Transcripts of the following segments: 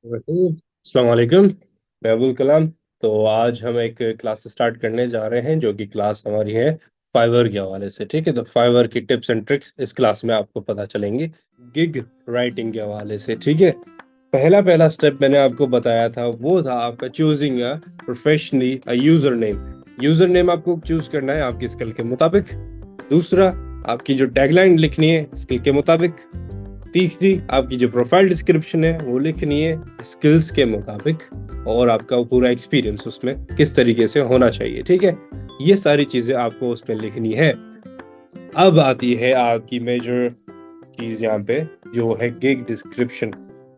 अस्सलाम वालेकुम। मैं अबुल कलाम। तो आज हम एक क्लास स्टार्ट करने जा रहे हैं जो कि क्लास हमारी है फाइवर के हवाले से। ठीक है, तो फाइवर की टिप्स एंड ट्रिक्स इस क्लास में आपको पता चलेंगी गिग राइटिंग के हवाले से। ठीक है, पहला पहला स्टेप मैंने आपको बताया था वो था आपका choosing a professionally a user name. User name आपको चूज करना है आपकी स्किल के मुताबिक। दूसरा, आपकी जो टैगलाइन लिखनी है स्किल के मुताबिक। तीसरी, आपकी जो प्रोफाइल डिस्क्रिप्शन है वो लिखनी है स्किल्स के मुताबिक, और आपका पूरा एक्सपीरियंस उसमें किस तरीके से होना चाहिए। ठीक है, ये सारी चीजें आपको उसमें लिखनी है। अब आती है आपकी मेजर चीज यहाँ पे, जो है गिग डिस्क्रिप्शन।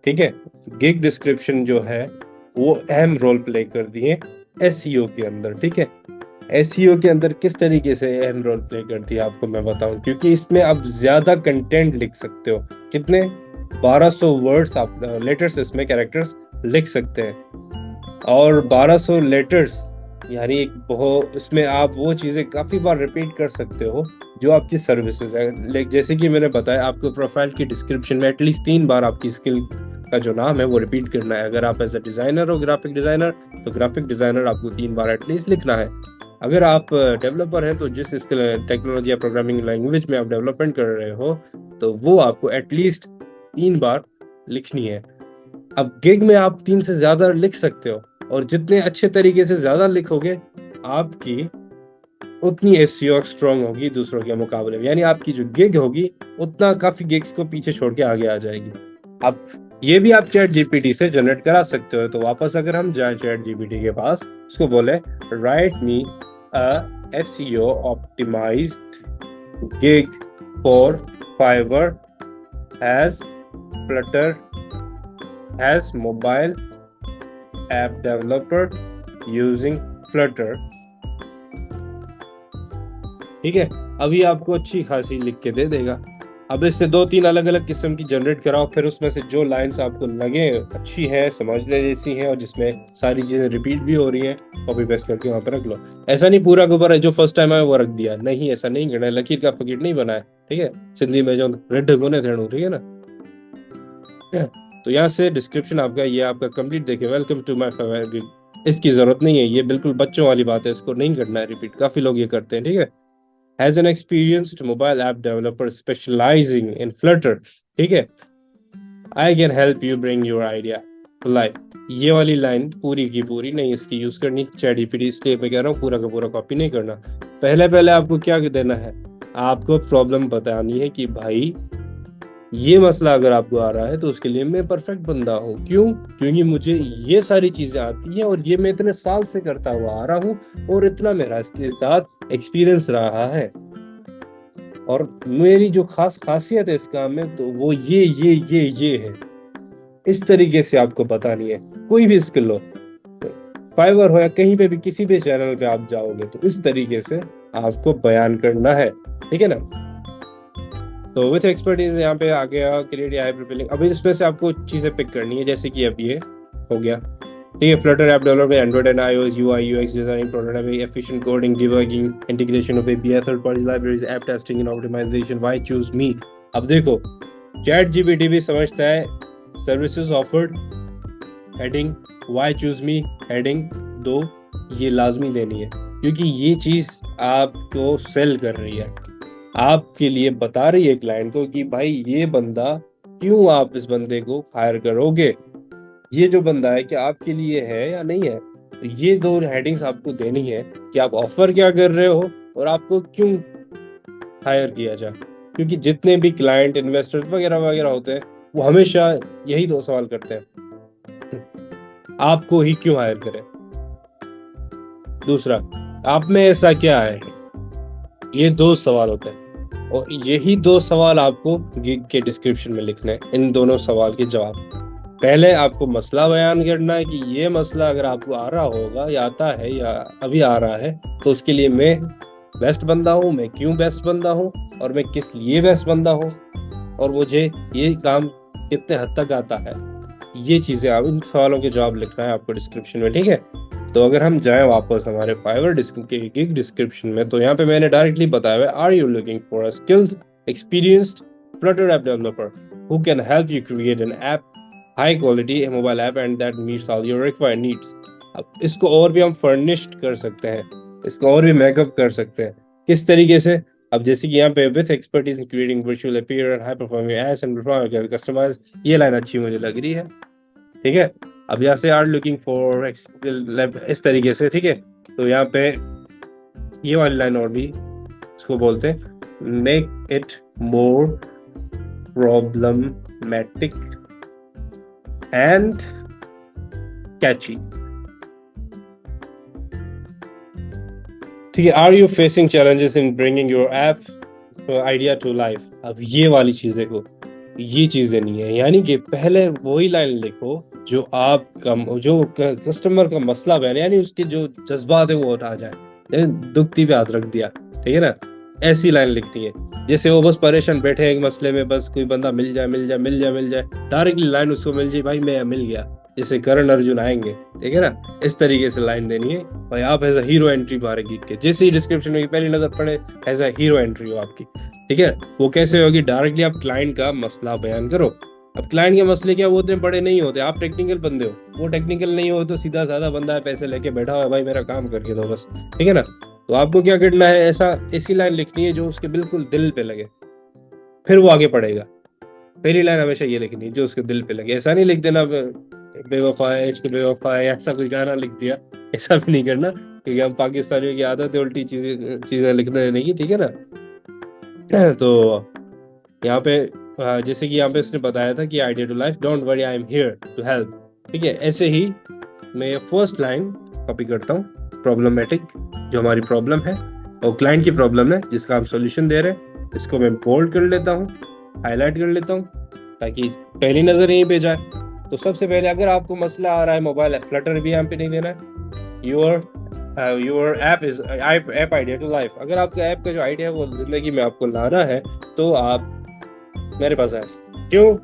ठीक है, गिग डिस्क्रिप्शन जो है वो अहम रोल प्ले कर दी है एसईओ के अंदर। ठीक है, एसईओ के अंदर किस तरीके से अहम रोल प्ले करती है आपको मैं बताऊं, क्योंकि इसमें आप ज्यादा कंटेंट लिख सकते हो। कितने? 1200 वर्ड्स आप लेटर्स इसमें कैरेक्टर्स लिख सकते हैं। और 1200 लेटर्स यानी एक बहुत, इसमें आप वो चीज़ें काफ़ी बार रिपीट कर सकते हो जो आपकी सर्विसेज है। जैसे कि मैंने बताया, आपको प्रोफाइल की डिस्क्रिप्शन में एटलीस्ट 3 बार आपकी स्किल का जो नाम है वो रिपीट करना है। अगर आप एज अ डिज़ाइनर हो, ग्राफिक डिज़ाइनर, तो ग्राफिक डिज़ाइनर आपको 3 बार एटलीस्ट लिखना है। अगर आप डेवलपर हैं तो जिस स्किल टेक्नोलॉजी या प्रोग्रामिंग लैंग्वेज में आप डेवलपमेंट कर रहे हो तो वो आपको एटलीस्ट 3 बार लिखनी है। अब गिग में आप 3 से ज्यादा लिख सकते हो, और जितने अच्छे तरीके से ज्यादा लिखोगे आपकी उतनी एसईओ स्ट्रांग होगी दूसरों के मुकाबले में। यानी आपकी जो गिग होगी उतना काफी गिग्स को पीछे छोड़ के आगे आ जाएगी। अब ये भी आप चैट जीपीटी से जनरेट करा सकते हो। तो वापस अगर हम जाएं चैट जीपीटी के पास, उसको बोले write me a SEO optimised gig for Fiverr as Flutter as mobile app developer using Flutter. ठीक है, अभी आपको अच्छी खासी लिख के दे देगा। अब इससे 2-3 अलग अलग किस्म की जनरेट कराओ, फिर उसमें से जो लाइंस आपको लगे अच्छी है, समझने जैसी है, और जिसमें सारी चीजें रिपीट भी हो रही हैं, कॉपी पेस्ट करके वहां पर रख लो। ऐसा नहीं पूरा का पूरा जो फर्स्ट टाइम आया वो रख दिया, नहीं, ऐसा नहीं करना है। लकीर का फकीर नहीं बना है। ठीक है, सिंधी में जो रेड गुने थे, ठीक है ना। तो यहाँ से डिस्क्रिप्शन आपका ये आपका कंप्लीट देखिए, वेलकम टू माय फेवरेट। इसकी जरूरत नहीं है, ये बिल्कुल बच्चों वाली बात है, इसको नहीं करना है रिपीट, काफी लोग ये करते हैं। ठीक है, as an experienced mobile app developer specialising in Flutter, ठीक है, I can help you bring your idea to life. ये वाली लाइन पूरी की पूरी नहीं इसकी यूज करनी चैट जीपीटी, इसलिए मैं कह रहा हूँ पूरा का पूरा कॉपी नहीं करना। पहले पहले आपको क्या देना है, आपको प्रॉब्लम बतानी है कि भाई ये मसला अगर आपको आ रहा है तो उसके लिए मैं परफेक्ट बंदा हूँ। क्यों? क्योंकि मुझे ये सारी चीजें आती हैं और ये मैं इतने साल से करता हुआ आ रहा हूँ और इतना मेरा इसके साथ एक्सपीरियंस रहा है, और मेरी जो खास खासियत है इस काम में तो वो ये है। इस तरीके से आपको बतानी है। कोई भी स्किल हो, फाइवर हो या कहीं पे भी किसी भी चैनल पे आप जाओगे तो इस तरीके से आपको बयान करना है। ठीक है ना। तो विथ एक्सपर्टीज यहाँ पे आ गया क्रिएट हाई प्रोफाइलिंग। अभी इसमें से आपको चीजें पिक करनी है, जैसे कि अब ये हो गया। ठीक है, Flutter app development, Android and iOS, UI UX designing, prototyping, efficient coding, debugging, integration of API, third party libraries, app testing and optimisation, why choose me. अब देखो, चैट जीपीटी भी समझता है services offered, heading why choose me, heading दो, ये लाजमी देनी है, क्योंकि ये चीज आपको सेल कर रही है, आपके लिए बता रही है क्लाइंट को कि भाई ये बंदा, क्यों आप इस बंदे को हायर करोगे, ये जो बंदा है क्या आपके लिए है या नहीं है। तो ये दो हेडिंग्स आपको देनी है कि आप ऑफर क्या कर रहे हो और आपको क्यों हायर किया जाए। क्योंकि जितने भी क्लाइंट, इन्वेस्टर्स वगैरह वगैरह होते हैं वो हमेशा यही दो सवाल करते हैं, आपको ही क्यों हायर करें। दूसरा, आप में ऐसा क्या है। ये दो सवाल होते हैं, और यही दो सवाल आपको गिग के डिस्क्रिप्शन में लिखने हैं। इन दोनों सवाल के जवाब, पहले आपको मसला बयान करना है कि ये मसला अगर आपको आ रहा होगा या आता है या अभी आ रहा है तो उसके लिए मैं बेस्ट बंदा हूँ, मैं क्यों बेस्ट बंदा हूँ, और मैं किस लिए बेस्ट बंदा हूँ, और मुझे ये काम कितने हद तक आता है। ये चीजें आप, इन सवालों के जवाब लिखना है आपको डिस्क्रिप्शन में। ठीक है, तो अगर हम जाएं वापस हमारे फाइवर के गिग डिस्क्रिप्शन में, तो यहाँ पे मैंने डायरेक्टली बताया हुआ है, are you looking for a skilled experienced Flutter app developer who can help you create an app high quality mobile app and that meets all your required needs. अब इसको और भी हम फर्निश्ड कर सकते हैं, इसको और भी मेकअप कर सकते हैं। किस तरीके से? अब जैसे कि यहाँ पे with expertise in creating virtual appear high performing ads and customise, ये लाइन अच्छी मुझे लग रही है। ठीक है, अब यहाँ से आर लुकिंग फॉर इस तरीके से, ठीक है। तो यहाँ पे ये वाली लाइन और भी इसको बोलते हैं make it more problematic and catchy. ठीक है, are you facing challenges in bringing your app idea to life. अब ये वाली चीज देखो, ये चीजें नहीं है, यानी कि पहले वही लाइन लिखो जो आपका जो कस्टमर का मसला बने, यानी उसके जो जज्बात है वो उठा जाए। दुखती पे हाथ रख दिया, ठीक है ना, ऐसी लाइन लिखनी है। जैसे वो बस परेशान बैठे हैं एक मसले में, बस कोई बंदा मिल जाए मिल जाए मिल जाए मिल जाए, डायरेक्टली लाइन उसको मिल जाए, भाई मैं मिल गया, जैसे करण अर्जुन आएंगे, ठीक है ना, इस तरीके से लाइन देनी है। भाई आप एज अ हीरो एंट्री मारेगी के, जैसे ही डिस्क्रिप्शन में पहली नजर पड़े एज अ हीरो एंट्री हो आपकी। ठीक है, वो कैसे होगी? डायरेक्टली आप क्लाइंट का मसला बयान करो। अब क्लाइंट के मसले क्या, वो इतने बड़े नहीं होते, आप टेक्निकल बंदे हो, वो टेक्निकल नहीं हो, तो सीधा साधा बंदा है, पैसे लेके बैठा हुआ है, भाई मेरा काम करके दो बस, ठीक है ना। तो आपको क्या करना है, ऐसा ऐसी लाइन लिखनी है जो उसके बिल्कुल दिल पे लगे, फिर वो आगे पढ़ेगा। पहली लाइन हमेशा ये लिखनी है जो उसके दिल पे लगे। ऐसा नहीं लिख देना बेवफा है इश्क बेवफा है, ऐसा कोई गाना लिख दिया, ऐसा भी नहीं करना, क्योंकि हम पाकिस्तानियों की आदत है उल्टी चीजें चीजें लिखने नहीं की, ठीक है ना। तो यहाँ पे जैसे कि यहाँ पे इसने बताया था कि idea to life, don't worry I am here to help. ठीक है, ऐसे ही मैं फर्स्ट लाइन कॉपी करता हूँ, प्रॉब्लमेटिक जो हमारी प्रॉब्लम है और क्लाइंट की प्रॉब्लम है जिसका हम सोल्यूशन दे रहे हैं, इसको मैं बोल्ड कर लेता हूँ, हाईलाइट कर लेता हूँ, ताकि पहली नजर यहीं पे जाए। तो सबसे पहले अगर आपको मसला आ रहा है मोबाइल फ्लटर भी यहाँ पे नहीं देना है, your app is app idea to life. अगर आपका ऐप का जो आइडिया है वो जिंदगी में आपको लाना है, तो आप मेरे पास आए। क्यों?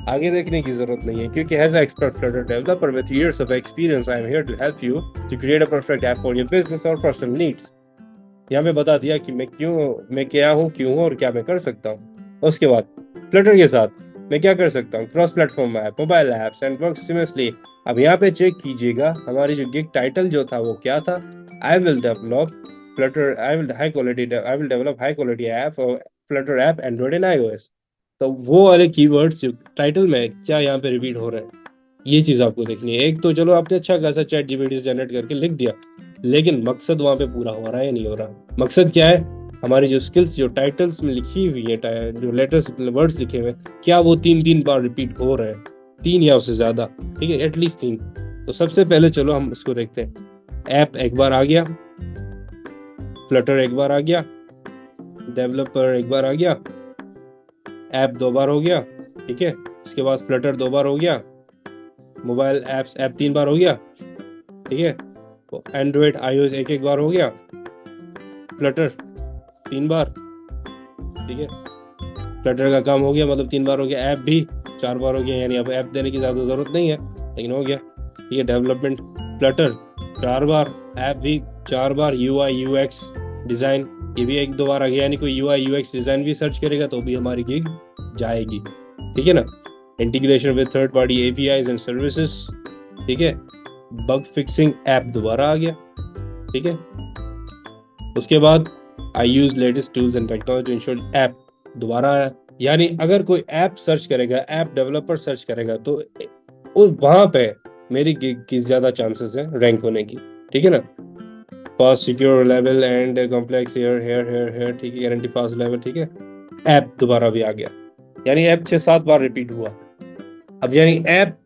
आगे देखने की जरूरत नहीं है, क्योंकि as expert Flutter developer with years of experience I am here to help you to create a perfect app for your business और पर्सनल नीड्स। यहाँ पे बता दिया कि मैं क्या हूँ, क्यों हूँ और क्या मैं कर सकता हूँ। उसके बाद फ्लटर के साथ मैं क्या कर सकता हूँ, cross platform app, mobile apps and work seamlessly. अब यहाँ पे चेक कीजिएगा हमारी जो गिग टाइटल जो था वो क्या था, I will develop Flutter, I will develop high quality app और Flutter app Android and iOS। तो वो वाले कीवर्ड्स जो टाइटल में क्या यहाँ पे रिपीट हो रहे हैं, ये चीज आपको देखनी है। एक तो चलो आपने अच्छा खासा चैट जीपीटी से जनरेट करके लिख दिया, लेकिन मकसद वहां पे पूरा हो रहा है या नहीं हो रहा? मकसद क्या है? हमारी जो स्किल्स जो टाइटल्स में लिखी हुई है, जो लेटर्स वर्ड्स लिखे हुए, क्या वो 3 बार रिपीट हो रहे हैं, 3 या उससे ज्यादा, ठीक है, एटलीस्ट 3। तो सबसे पहले चलो हम इसको देखते हैं। ऐप एक बार आ गया, फ्लटर एक बार आ गया, डेवलपर एक बार आ गया, ऐप 2 बार हो गया, ठीक है, उसके बाद फ्लटर 2 बार हो गया, मोबाइल ऐप्स ऐप 3 बार हो गया, ठीक है, तो एंड्रॉइड iOS एक बार हो गया, फ्लटर 3 बार, ठीक है, फ्लटर का काम हो गया, मतलब 3 बार हो गया, ऐप भी 4 बार हो गया, यानी अब ऐप देने की ज्यादा जरूरत नहीं है, लेकिन हो गया, ठीक है। डेवलपमेंट फ्लटर 4 बार, ऐप भी 4 बार, UI UX डिजाइन ये भी 1-2 बार आ गया, यानी कोई UI UX डिजाइन भी सर्च करेगा तो भी हमारी गिग जाएगी, ठीक है ना। Integration with third party APIs and services, ठीक है, बग फिक्सिंग ऐप दोबारा आ गया, ठीक है। उसके बाद I use latest tools and technology to ensure app दोबारा आया, यानी अगर कोई ऐप सर्च करेगा, ऐप डेवलपर सर्च करेगा, तो वहां पे मेरी गिग की ज्यादा चांसेस है रैंक होने की, ठीक है ना। Fast secure level and complex here here here here, ठीक है, गारंटी फास्ट लेवल, ठीक है। ऐप दोबारा भी आ गया, यानी ऐप 6-7 बार रिपीट हुआ। अब यानी ऐप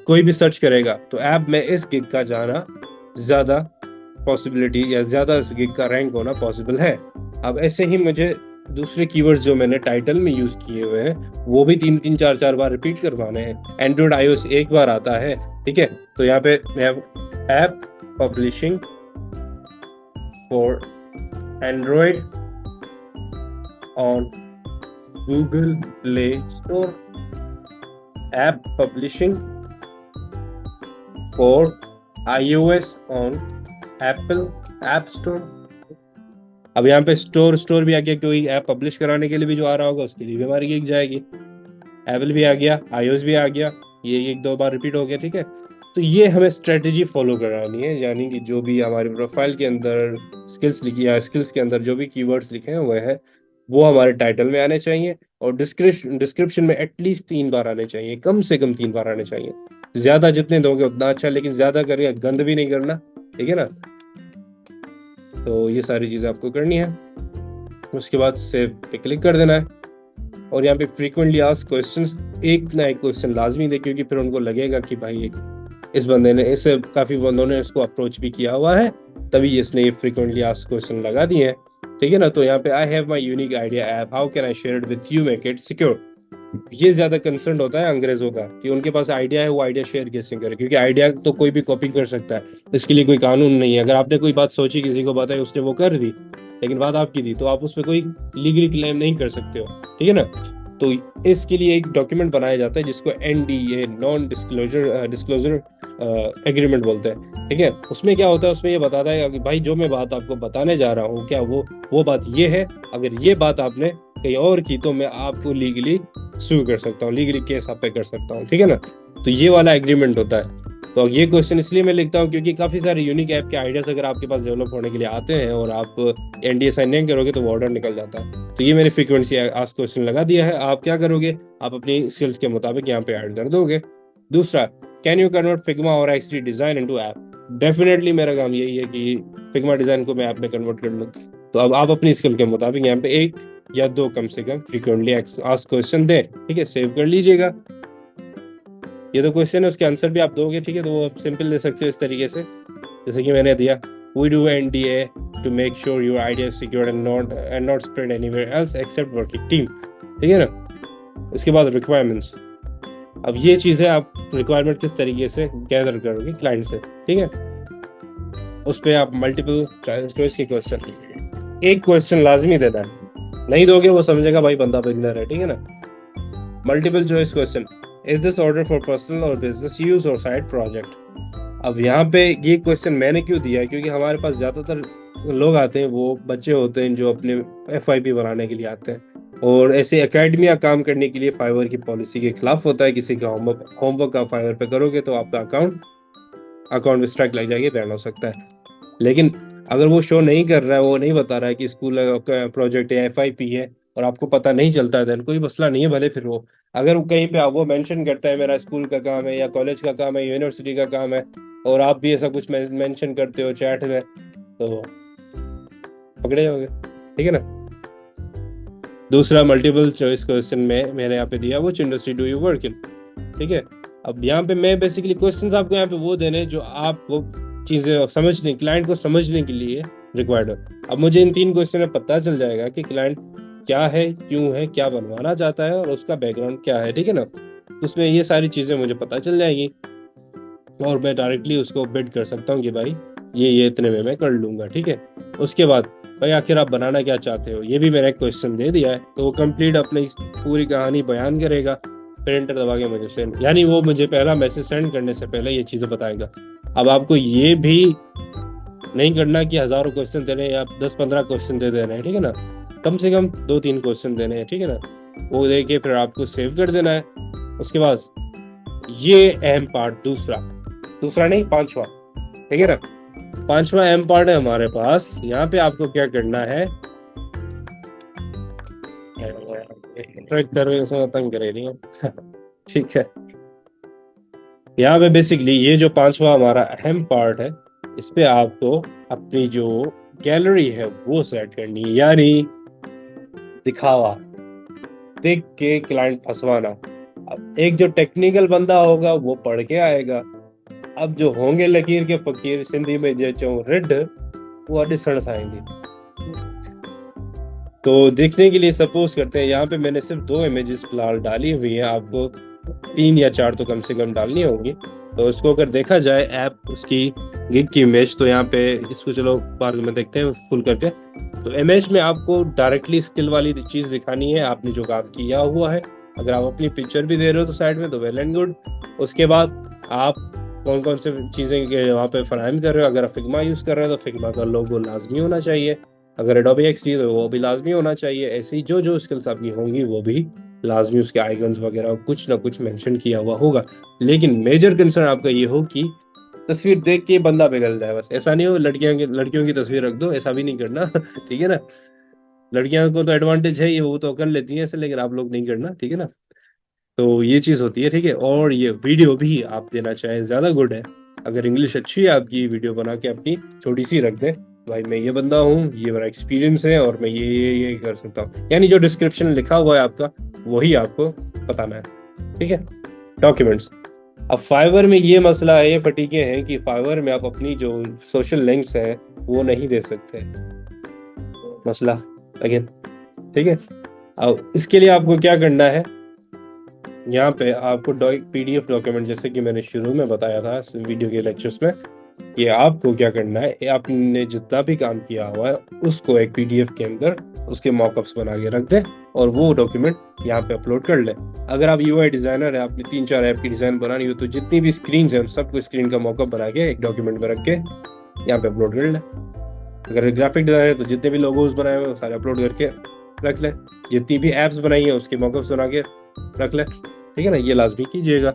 कोई भी सर्च करेगा तो ऐप में इस गिग का जाना ज्यादा पॉसिबिलिटी या ज्यादा इस गिग का रैंक होना पॉसिबल है। अब ऐसे ही मुझे दूसरे कीवर्ड्स जो मैंने टाइटल में यूज किए हुए हैं वो भी 3-4 बार रिपीट करवाने हैं। एंड्रॉइड iOS एक बार आता है, ठीक है, तो यहाँ पे app publishing for Android on Google play store, app publishing for iOS on Apple app store. अब यहाँ पे स्टोर भी आ गया, कोई ऐप पब्लिश कराने के लिए भी जो आ रहा होगा उसके लिए भी हमारी गिग जाएगी। एप्पल भी आ गया, iOS भी आ गया, ये एक दो बार रिपीट हो गया, ठीक है। तो ये हमें स्ट्रेटेजी फॉलो करानी है, यानी कि जो भी हमारे प्रोफाइल के अंदर स्किल्स लिखी या स्किल्स के अंदर जो भी कीवर्ड्स लिखे हैं वो हमारे टाइटल में आने चाहिए, और डिस्क्रिप्शन में एटलीस्ट 3 बार आने चाहिए, कम से कम 3 बार आने चाहिए। ज्यादा जितने दोगे उतना अच्छा, लेकिन ज्यादा करके गंद भी नहीं करना, ठीक है ना। तो ये सारी चीजें आपको करनी है। उसके बाद सेव पे क्लिक कर देना है, और यहाँ पे फ्रीक्वेंटली आस्क्ड क्वेश्चंस, एक ना एक क्वेश्चन लाजमी दे, क्योंकि फिर उनको लगेगा कि भाई इस बंदे ने, इससे काफी बंदों ने इसको अप्रोच भी किया हुआ है, तभी इसने ये फ्रीक्वेंटली आस्क्ड क्वेश्चन लगा दिए हैं, ठीक है ना। तो यहाँ पे I have my unique idea app, how can I share it with you, make it secure. ये ज्यादा कंसर्न होता है अंग्रेजों का कि उनके पास आइडिया है, वो आइडिया शेयर कैसे करे, क्योंकि आइडिया तो कोई भी कॉपी कर सकता है, इसके लिए कोई कानून नहीं है। अगर आपने कोई बात सोची, किसी को बताई, उसने वो कर दी, लेकिन बात आपकी थी, तो आप उस पर कोई लीगली क्लेम नहीं कर सकते हो, ठीक है ना। तो इसके लिए एक डॉक्यूमेंट बनाया जाता है जिसको NDA, नॉन डिस्क्लोजर एग्रीमेंट बोलते हैं, ठीक है। उसमें क्या होता है, उसमें ये बताता है कि भाई जो मैं बात आपको बताने जा रहा हूँ, क्या वो बात ये है, अगर ये बात आपने कहीं और की तो मैं आपको लीगली सू कर सकता हूँ, लीगली केस आप पे कर सकता हूँ, ठीक है ना। तो ये वाला एग्रीमेंट होता है। तो ये क्वेश्चन इसलिए मैं लिखता हूँ क्योंकि काफी सारे यूनिक ऐप के आइडियाज अगर आपके पास डेवलप होने के लिए आते हैं और आप NDA साइन नहीं करोगे तो वो ऑर्डर निकल जाता है। तो ये मैंने फ्रीक्वेंसी आस्क क्वेश्चन लगा दिया है। आप क्या करोगे, आप अपनी स्किल्स के मुताबिक यहाँ पे ऐड कर दोगे। दूसरा, कैन यू कन्वर्ट फिग्मा और XD design into app. Definitely मेरा काम यही है कि फिग्मा डिजाइन को मैं ऐप में कन्वर्ट कर लूँ। तो अब आप अपनी स्किल के मुताबिक यहाँ पे 1 या 2 कम से कम फ्रीक्वेंटली आस्क क्वेश्चन दें, ठीक है। सेव कर लीजिएगा। ये तो क्वेश्चन है, उसके आंसर भी आप दोगे, ठीक है। तो वो आप सिंपल दे सकते हो इस तरीके से, जैसे कि मैंने दिया, we do NDA to make sure your idea secure and not spread anywhere else except working team, ठीक है ना। इसके बाद रिक्वायरमेंट्स। अब ये चीजें आप रिक्वायरमेंट किस तरीके से गैदर करोगे क्लाइंट से, ठीक है। उस पर आप मल्टीपल चॉइस के क्वेश्चन, एक क्वेश्चन लाजमी देना है, नहीं दोगे वो समझेगा भाई बंदा बिगनर है, ठीक है ना। Multiple choice question, is this order for personal और बिजनेस यूज और साइड प्रोजेक्ट। अब यहाँ पे ये क्वेश्चन मैंने क्यों दिया है, क्योंकि हमारे पास ज्यादातर लोग आते हैं, वो बच्चे होते हैं जो अपने FYP बनाने के लिए आते हैं, और ऐसे एकेडमिया काम करने के लिए फाइवर की पॉलिसी के खिलाफ होता है। किसी का होमवर्क आप फाइवर पे करोगे तो आपका अकाउंट में स्ट्राइक लग जाएगी, बैन हो सकता है। लेकिन अगर वो शो नहीं कर रहा है, वो नहीं बता रहा है कि स्कूल प्रोजेक्ट है, FYP है, और आपको पता नहीं चलता है, देन कोई मसला नहीं है। भले फिर वो अगर वो कहीं पे वो मेंशन करता है मेरा स्कूल का काम है या कॉलेज का काम है, यूनिवर्सिटी का काम है, और आप भी ऐसा कुछ मेंशन करते हो चैट में, तो पकड़े जाओगे, ठीक है ना। दूसरा, मल्टीपल चॉइस क्वेश्चन में मैंने यहाँ पे दिया, which industry do you work in, ठीक है। अब यहाँ पे मैं बेसिकली क्वेश्चंस आपको यहाँ पे वो देने जो आपको चीजें समझने, क्लाइंट को समझने के लिए रिक्वायर्ड है। अब मुझे इन 3 क्वेश्चन में पता चल जाएगा कि क्लाइंट क्या है, क्यों है, क्या बनवाना चाहता है, और उसका बैकग्राउंड क्या है, ठीक है ना। उसमें ये सारी चीजें मुझे पता चल जाएगी, और मैं डायरेक्टली उसको बिड कर सकता हूँ कि भाई ये इतने में मैं कर लूंगा, ठीक है। उसके बाद भाई आखिर आप बनाना क्या चाहते हो, ये भी मैंने एक क्वेश्चन दे दिया है, तो वो कंप्लीट अपनी पूरी कहानी बयान करेगा, फिर एंटर दबा के मुझे सेंड, यानी वो मुझे पहला मैसेज सेंड करने से पहले ये चीजें बताएगा। अब आपको ये भी नहीं करना कि हजारों क्वेश्चन देने या 10-15 क्वेश्चन दे देने हैं, ठीक है ना। कम से कम 2-3 क्वेश्चन देने हैं, ठीक है ना। वो देके फिर आपको सेव कर देना है। उसके बाद ये अहम पार्ट, दूसरा नहीं, 5वां, ठीक है ना। 5वां अहम पार्ट है हमारे पास। यहाँ पे आपको क्या करना है, तंग करे रही है ठीक है। यहाँ पे बेसिकली ये जो 5वां हमारा अहम पार्ट है, इस पे आपको अपनी जो गैलरी है वो सेट करनी है, यानी दिखावा, देख के क्लाइंट फंसवाना। अब एक जो टेक्निकल बंदा होगा वो पढ़ के आएगा, अब जो होंगे लकीर के फकीर, सिंधी में जो रिड, वो ॾिसण आएंगे। तो देखने के लिए सपोज करते हैं यहाँ पे मैंने सिर्फ 2 इमेजेस फिलहाल डाली हुई है, आपको 3 या 4 तो कम से कम डालनी होगी। तो इसको अगर देखा जाए ऐप उसकी गिग की इमेज, तो यहाँ पे इसको चलो बाद में देखते हैं फुल करके। तो इमेज में आपको डायरेक्टली स्किल वाली चीज दिखानी है, आपने जो काम किया हुआ है। अगर आप अपनी पिक्चर भी दे रहे हो तो साइड में, तो वेल एंड गुड। उसके बाद आप कौन कौन से चीजें वहाँ पे फराहम कर रहे हो। अगर आप फिग्मा यूज कर रहे हो तो फिग्मा का लोगो लाजमी होना चाहिए, अगर एडोबी XD तो वो भी लाजमी होना चाहिए। ऐसी जो स्किल्स आपकी होंगी वो भी लाजमी उसके आइकन्स वगैरह कुछ ना कुछ मेंशन किया हुआ होगा। लेकिन मेजर कंसर्न आपका ये हो कि तस्वीर देख के बंदा पिघल जाए, बस ऐसा नहीं हो लड़कियों की तस्वीर रख दो, ऐसा भी नहीं करना ठीक है ना। लड़कियों को तो एडवांटेज है, ये वो तो कर लेती हैं ऐसे, लेकिन आप लोग नहीं करना, ठीक है ना। तो ये चीज होती है, ठीक है। और ये वीडियो भी आप देना चाहें ज्यादा गुड है। अगर इंग्लिश अच्छी है आपकी, वीडियो बना के अपनी छोटी सी रख दें, भाई मैं ये बंदा हूँ, ये मेरा एक्सपीरियंस है और मैं ये कर सकता हूँ, यानी जो डिस्क्रिप्शन लिखा हुआ है आपका वही आपको बताना है, ठीक है। डॉक्यूमेंट्स, अब फाइवर में ये मसला है, ये फटीके हैं कि फाइवर में आप अपनी जो सोशल लिंक्स हैं वो नहीं दे सकते, मसला अगेन, ठीक है। अब इसके लिए आपको क्या करना है, यहाँ पे आपको पीडीएफ डॉक्यूमेंट, जैसे कि मैंने शुरू में बताया था इस वीडियो के लेक्चर्स में, कि आपको क्या करना है, आपने जितना भी काम किया हुआ है उसको एक पीडीएफ के अंदर उसके मॉकअप्स बना के रख दें और वो डॉक्यूमेंट यहाँ पे अपलोड कर लें। अगर आप यूआई डिजाइनर है, आपने 3-4 ऐप की डिजाइन बनानी हो, तो जितनी भी स्क्रीन है उन सबको स्क्रीन का मॉकअप बना के एक डॉक्यूमेंट में रख के यहाँ पे अपलोड कर लें। अगर ग्राफिक डिजाइनर है तो जितने भी लोगोज बनाए हुए सारे अपलोड करके रख लें, जितनी भी एप्स बनाई है उसके मॉकअप्स बना के रख लें, ठीक है ना। ये लाजमी कीजिएगा,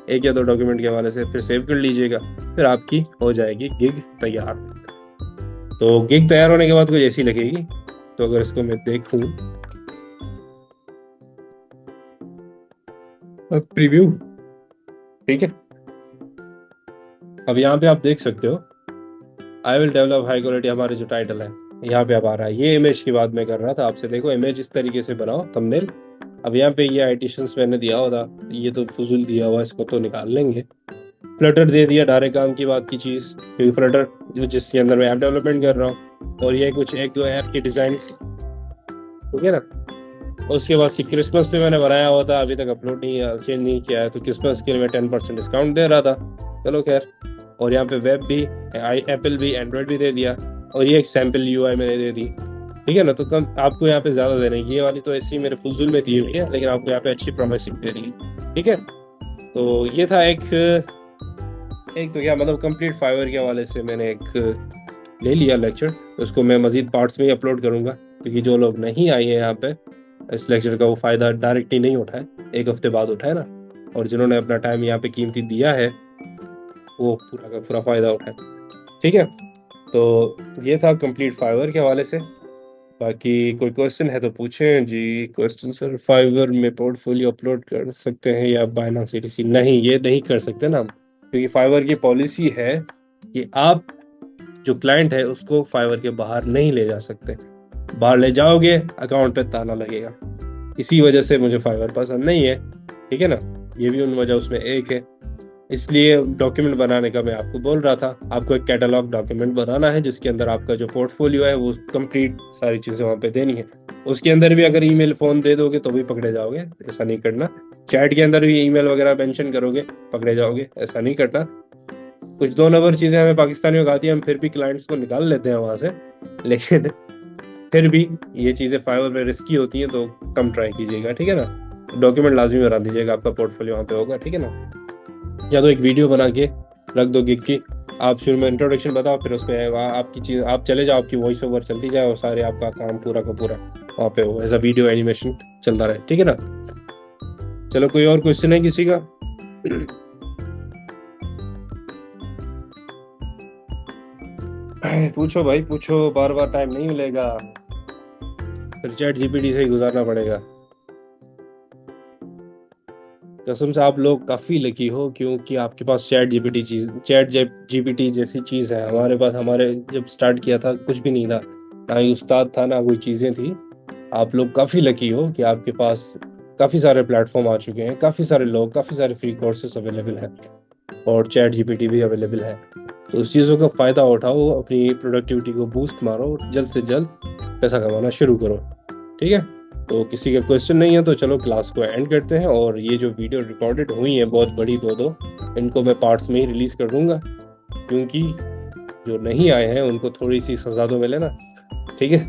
1 या 2 डॉक्यूमेंट के हवाले से फिर सेव कर लीजिएगा, फिर आपकी हो जाएगी गिग तैयार। तो गिग तैयार होने के बाद कुछ ऐसी लगेगी, तो अगर इसको मैं देखूं प्रीव्यू, ठीक है। अब यहाँ पे आप देख सकते हो आई विल डेवलप हाई क्वालिटी, हमारे जो टाइटल है यहाँ पे अब आ रहा है। ये इमेज की बात मैं कर रहा था आपसे, देखो इमेज इस तरीके से बनाओ थंबनेल। अब यहाँ पे ये आइटेशंस मैंने दिया हुआ था, ये तो फजूल दिया हुआ, इसको तो निकाल लेंगे। फ्लटर दे दिया, डायरेक्ट काम की बात की चीज़, क्योंकि फ्लटर जो जिसके अंदर मैं ऐप डेवलपमेंट कर रहा हूँ, और ये कुछ 1-2 ऐप की डिज़ाइन, ठीक है ना। उसके बाद क्रिसमस पे मैंने बनाया हुआ था, अभी तक अपलोड नहीं चेंज नहीं किया है, तो क्रिसमस के लिए मैं 10% डिस्काउंट दे रहा था, चलो खैर। और यहाँ पे वेब भी, एप्पल भी, एंड्रॉयड भी दे दिया, और ये एक सैम्पल यूआई मैंने दे दी, ठीक है ना। तो कम आपको यहाँ पे ज़्यादा देने की, ये वाली तो ऐसी मेरे फजूल में दी हुई है, लेकिन आपको यहाँ पे अच्छी प्रॉमिसिंग दे रही है, ठीक है। तो ये था एक तो क्या मतलब कंप्लीट फाइवर के हवाले से मैंने एक ले लिया लेक्चर, उसको मैं मजीद पार्ट्स में ही अपलोड करूँगा, क्योंकि जो लोग नहीं आए हैं यहाँ पे इस लेक्चर का वो फ़ायदा डायरेक्टली नहीं उठाए, 1 हफ्ते बाद उठाए ना, और जिन्होंने अपना टाइम यहाँ पे कीमती दिया है वो पूरा का पूरा फ़ायदा उठाए, ठीक है। तो ये था कंप्लीट फाइवर के हवाले से। बाकी कोई क्वेश्चन है तो पूछें जी। क्वेश्चन सर, फाइवर में पोर्टफोलियो अपलोड कर सकते हैं या बाइनांस ETC? नहीं, ये नहीं कर सकते ना हम, क्योंकि फाइवर की पॉलिसी है कि आप जो क्लाइंट है उसको फाइवर के बाहर नहीं ले जा सकते, बाहर ले जाओगे अकाउंट पे ताला लगेगा। इसी वजह से मुझे फाइवर पसंद नहीं है, ठीक है ना। ये भी उन वजह उसमें एक है, इसलिए डॉक्यूमेंट बनाने का मैं आपको बोल रहा था। आपको एक कैटलॉग डॉक्यूमेंट बनाना है जिसके अंदर आपका जो पोर्टफोलियो है वो कंप्लीट सारी चीज़ें वहाँ पे देनी है। उसके अंदर भी अगर ईमेल फ़ोन दे दोगे तो भी पकड़े जाओगे, ऐसा नहीं करना। चैट के अंदर भी ईमेल वगैरह मेंशन करोगे, पकड़े जाओगे, ऐसा नहीं करना। कुछ 2 नंबर चीज़ें हमें पाकिस्तानियों को आती है, हम फिर भी क्लाइंट्स को निकाल लेते हैं वहाँ से, लेकिन फिर भी ये चीज़ें फाइवर में रिस्की होती हैं, तो कम ट्राई कीजिएगा, ठीक है ना। डॉक्यूमेंट लाजमी बना दीजिएगा, आपका पोर्टफोलियो वहाँ पे होगा, ठीक है ना। या तो एक वीडियो बना के रख दो गिग की, आप शुरू में इंट्रोडक्शन बताओ, फिर उसमें आपकी चीज़ आप चले जाओ, आपकी वॉइस ओवर चलती जाए और सारे आपका काम पूरा का पूरा वहाँ पे हो, ऐसा वीडियो एनिमेशन चलता रहे, ठीक है ना। चलो, कोई और क्वेश्चन है किसी का? पूछो भाई पूछो, बार बार टाइम नहीं मिलेगा, फिर चैट जीपीटी से ही गुजारना पड़ेगा। कसम से आप लोग काफ़ी लकी हो, क्योंकि आपके पास चैट जीपीटी जैसी चीज़ है। हमारे पास, हमारे जब स्टार्ट किया था कुछ भी नहीं था, ना ही उस्ताद था ना कोई चीज़ें थी। आप लोग काफ़ी लकी हो कि आपके पास काफ़ी सारे प्लेटफॉर्म आ चुके हैं, काफ़ी सारे लोग, काफ़ी सारे फ्री कोर्सेज अवेलेबल हैं, और चैट जीपीटी भी अवेलेबल है। तो उस चीज़ों का फ़ायदा उठाओ, अपनी प्रोडक्टिविटी को बूस्ट मारो, जल्द से जल्द पैसा कमाना शुरू करो, ठीक है। तो किसी का क्वेश्चन नहीं है तो चलो क्लास को एंड करते हैं। और ये जो वीडियो रिकॉर्डेड हुई है बहुत बड़ी, दो इनको मैं पार्ट्स में ही रिलीज़ कर दूंगा, क्योंकि जो नहीं आए हैं उनको थोड़ी सी सजा तो मिले ना, ठीक है।